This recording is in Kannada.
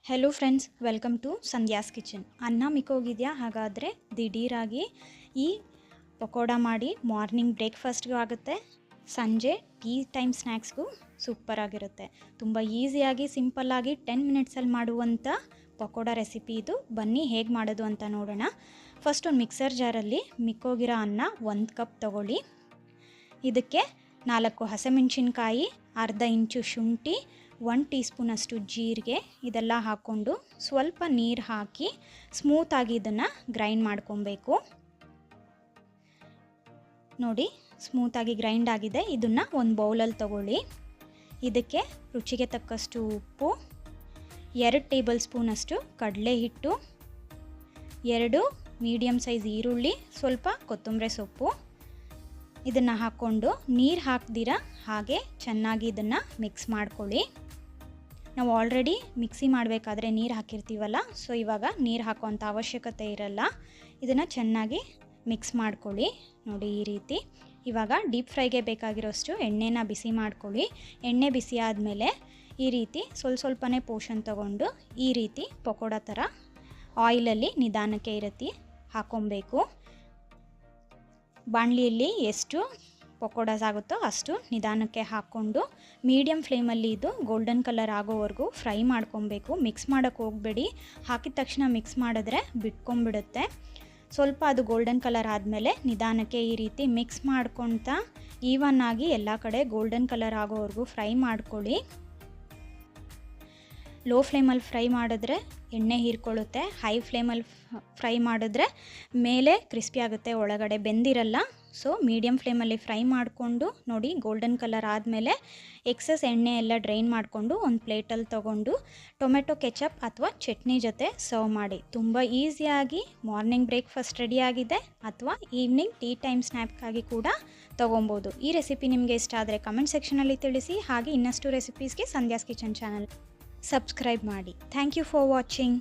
Hello friends, welcome to Sandhya's kitchen. ಅನ್ನ ಮಿಕ್ಕೋಗಿದೆಯಾ? ಹಾಗಾದರೆ ದಿಢೀರಾಗಿ ಈ ಪಕೋಡ ಮಾಡಿ ಮಾರ್ನಿಂಗ್ ಬ್ರೇಕ್ಫಾಸ್ಟ್ಗೂ ಆಗುತ್ತೆ, ಸಂಜೆ ಟೀ ಟೈಮ್ ಸ್ನ್ಯಾಕ್ಸ್ಗೂ ಸೂಪರಾಗಿರುತ್ತೆ. ತುಂಬ ಈಸಿಯಾಗಿ ಸಿಂಪಲ್ಲಾಗಿ 10 ಮಿನಿಟ್ಸಲ್ಲಿ ಮಾಡುವಂಥ ಪಕೋಡ ರೆಸಿಪಿ ಇದು. ಬನ್ನಿ ಹೇಗೆ ಮಾಡೋದು ಅಂತ ನೋಡೋಣ. ಫಸ್ಟ್ ಒಂದು ಮಿಕ್ಸರ್ ಜಾರಲ್ಲಿ ಮಿಕ್ಕೋಗಿರೋ ಅನ್ನ 1 ಕಪ್ ತೊಗೊಳ್ಳಿ. ಇದಕ್ಕೆ 4 ಹಸಿಮೆಣಸಿನ್ಕಾಯಿ, ಅರ್ಧ ಇಂಚು ಶುಂಠಿ, 1 ಟೀ ಸ್ಪೂನಷ್ಟು ಜೀರಿಗೆ ಇದೆಲ್ಲ ಹಾಕ್ಕೊಂಡು ಸ್ವಲ್ಪ ನೀರು ಹಾಕಿ ಸ್ಮೂತಾಗಿ ಇದನ್ನು ಗ್ರೈಂಡ್ ಮಾಡ್ಕೊಬೇಕು. ನೋಡಿ, ಸ್ಮೂತಾಗಿ ಗ್ರೈಂಡ್ ಆಗಿದೆ. ಇದನ್ನು ಒಂದು ಬೌಲಲ್ಲಿ ತಗೊಳ್ಳಿ. ಇದಕ್ಕೆ ರುಚಿಗೆ ತಕ್ಕಷ್ಟು ಉಪ್ಪು, 2 ಟೇಬಲ್ ಸ್ಪೂನಷ್ಟು ಕಡಲೆ ಹಿಟ್ಟು, 2 ಮೀಡಿಯಮ್ ಸೈಜ್ ಈರುಳ್ಳಿ, ಸ್ವಲ್ಪ ಕೊತ್ತಂಬರಿ ಸೊಪ್ಪು ಇದನ್ನು ಹಾಕ್ಕೊಂಡು ನೀರು ಹಾಕ್ದಿರ ಹಾಗೆ ಚೆನ್ನಾಗಿ ಇದನ್ನು ಮಿಕ್ಸ್ ಮಾಡ್ಕೊಳ್ಳಿ. ನಾವು ಆಲ್ರೆಡಿ ಮಿಕ್ಸಿ ಮಾಡಬೇಕಾದ್ರೆ ನೀರು ಹಾಕಿರ್ತೀವಲ್ಲ, ಸೊ ಇವಾಗ ನೀರು ಹಾಕುವಂಥ ಅವಶ್ಯಕತೆ ಇರಲ್ಲ. ಇದನ್ನು ಚೆನ್ನಾಗಿ ಮಿಕ್ಸ್ ಮಾಡ್ಕೊಳ್ಳಿ. ನೋಡಿ ಈ ರೀತಿ. ಇವಾಗ ಡೀಪ್ ಫ್ರೈಗೆ ಬೇಕಾಗಿರೋಷ್ಟು ಎಣ್ಣೆನ ಬಿಸಿ ಮಾಡ್ಕೊಳ್ಳಿ. ಎಣ್ಣೆ ಬಿಸಿ ಆದಮೇಲೆ ಈ ರೀತಿ ಸ್ವಲ್ಪನೇ ಪೋರ್ಷನ್ ತೊಗೊಂಡು ಈ ರೀತಿ ಪಕೋಡ ಥರ ಆಯಿಲಲ್ಲಿ ನಿಧಾನಕ್ಕೆ ಈ ರೀತಿ ಹಾಕ್ಕೊಬೇಕು. ಬಾಣಲಿಯಲ್ಲಿ ಎಷ್ಟು ಪಕೋಡಾಸ್ ಆಗುತ್ತೋ ಅಷ್ಟು ನಿಧಾನಕ್ಕೆ ಹಾಕ್ಕೊಂಡು ಮೀಡಿಯಮ್ ಫ್ಲೇಮಲ್ಲಿ ಇದು ಗೋಲ್ಡನ್ ಕಲರ್ ಆಗೋವರೆಗೂ ಫ್ರೈ ಮಾಡ್ಕೊಬೇಕು. ಮಿಕ್ಸ್ ಮಾಡೋಕ್ಕೆ ಹೋಗಬೇಡಿ. ಹಾಕಿದ ತಕ್ಷಣ ಮಿಕ್ಸ್ ಮಾಡಿದ್ರೆ ಬಿಟ್ಕೊಂಡ್ಬಿಡುತ್ತೆ. ಸ್ವಲ್ಪ ಅದು ಗೋಲ್ಡನ್ ಕಲರ್ ಆದಮೇಲೆ ನಿಧಾನಕ್ಕೆ ಈ ರೀತಿ ಮಿಕ್ಸ್ ಮಾಡ್ಕೊತಾ ಈವನ್ ಆಗಿ ಎಲ್ಲ ಕಡೆ ಗೋಲ್ಡನ್ ಕಲರ್ ಆಗೋವರೆಗೂ ಫ್ರೈ ಮಾಡ್ಕೊಳ್ಳಿ. ಲೋ ಫ್ಲೇಮಲ್ಲಿ ಫ್ರೈ ಮಾಡಿದ್ರೆ ಎಣ್ಣೆ ಹೀರ್ಕೊಳ್ಳುತ್ತೆ. ಹೈ ಫ್ಲೇಮಲ್ಲಿ ಫ್ರೈ ಮಾಡಿದ್ರೆ ಮೇಲೆ ಕ್ರಿಸ್ಪಿ ಆಗುತ್ತೆ, ಒಳಗಡೆ ಬೆಂದಿರಲ್ಲ. ಸೊ ಮೀಡಿಯಮ್ ಫ್ಲೇಮಲ್ಲಿ ಫ್ರೈ ಮಾಡಿಕೊಂಡು ನೋಡಿ ಗೋಲ್ಡನ್ ಕಲರ್ ಆದಮೇಲೆ ಎಕ್ಸಸ್ ಎಣ್ಣೆ ಎಲ್ಲ ಡ್ರೈನ್ ಮಾಡಿಕೊಂಡು ಒಂದು ಪ್ಲೇಟಲ್ಲಿ ತೊಗೊಂಡು ಟೊಮೆಟೊ ಕೆಚಪ್ ಅಥವಾ ಚಟ್ನಿ ಜೊತೆ ಸರ್ವ್ ಮಾಡಿ. ತುಂಬ ಈಸಿಯಾಗಿ ಮಾರ್ನಿಂಗ್ ಬ್ರೇಕ್ಫಾಸ್ಟ್ ರೆಡಿಯಾಗಿದೆ, ಅಥವಾ ಈವ್ನಿಂಗ್ ಟೀ ಟೈಮ್ ಸ್ನ್ಯಾಕ್ಕಾಗಿ ಕೂಡ ತೊಗೊಬೋದು. ಈ ರೆಸಿಪಿ ನಿಮಗೆ ಇಷ್ಟ ಆದರೆ ಕಮೆಂಟ್ ಸೆಕ್ಷನಲ್ಲಿ ತಿಳಿಸಿ. ಹಾಗೆ ಇನ್ನಷ್ಟು ರೆಸಿಪೀಸ್ಗೆ ಸಂಧ್ಯಾಸ್ ಕಿಚನ್ ಚಾನಲ್ ಸಬ್ಸ್ಕ್ರೈಬ್ ಮಾಡಿ. Thank you for watching.